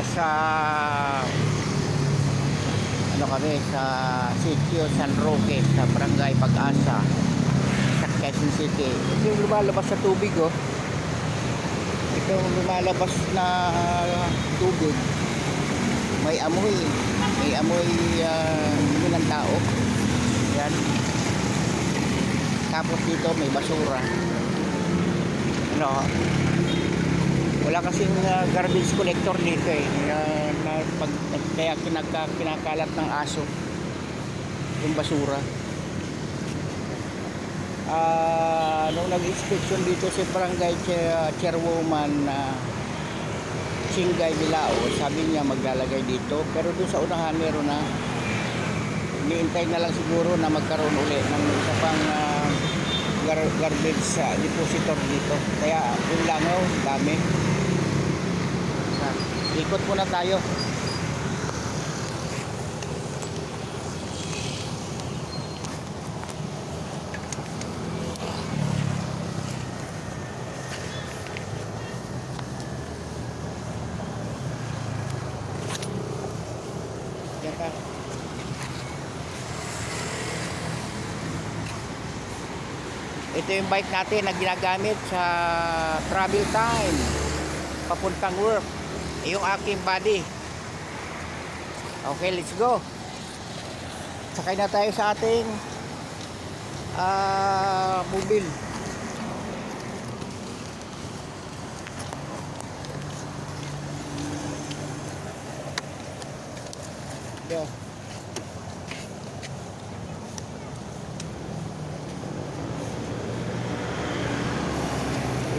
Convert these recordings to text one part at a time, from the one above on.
Nasa ano kami sa Sitio San Roque sa Barangay Pag-asa sa Quezon City. Ito yung lumalabas sa tubig, oh. Ito yung lumalabas na tubig. May amoy ng tao. Yan. Tapos dito may basura. Ano, wala kasing garbage collector dito eh, kaya kinakalat ng aso yung basura. Nung nag-inspection dito si barangay chairwoman Chingay Bilao, sabi niya maglalagay dito, pero doon sa unahan meron na. Iniintay na lang siguro na magkaroon uli ng isa pang garbage depositor dito. Kaya yung langaw dami. Ikot muna tayo. Yan ka. Ito yung bike natin na ginagamit sa travel time papuntang work. Yung aking body. Okay, let's go. Sakay na tayo sa ating mobile. Yeah.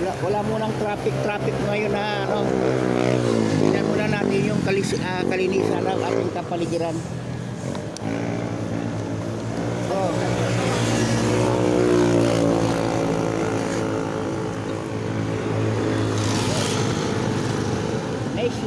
Wala munang traffic ngayon na ano. Tingnan muna natin yung kalinisan ng ating kapaligiran. Oh. Nice.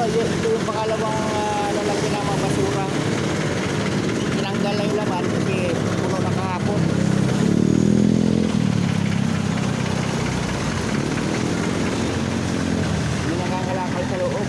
Ito yung pangalawang lalagyan ng mga basura. Tinanggal na yung laman kasi puno na kahapon. Hindi nangangalakal sa loob.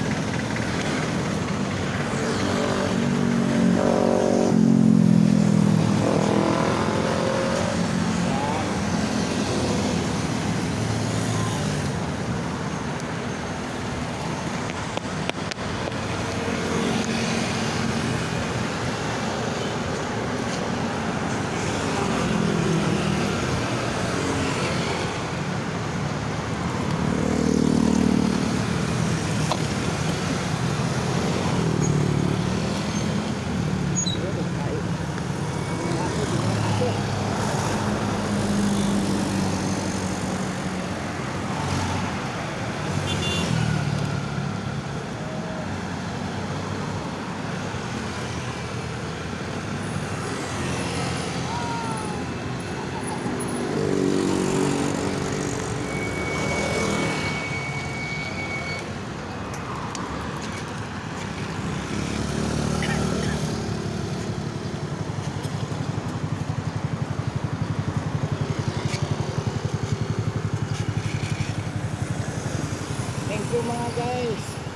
Thank you mga guys.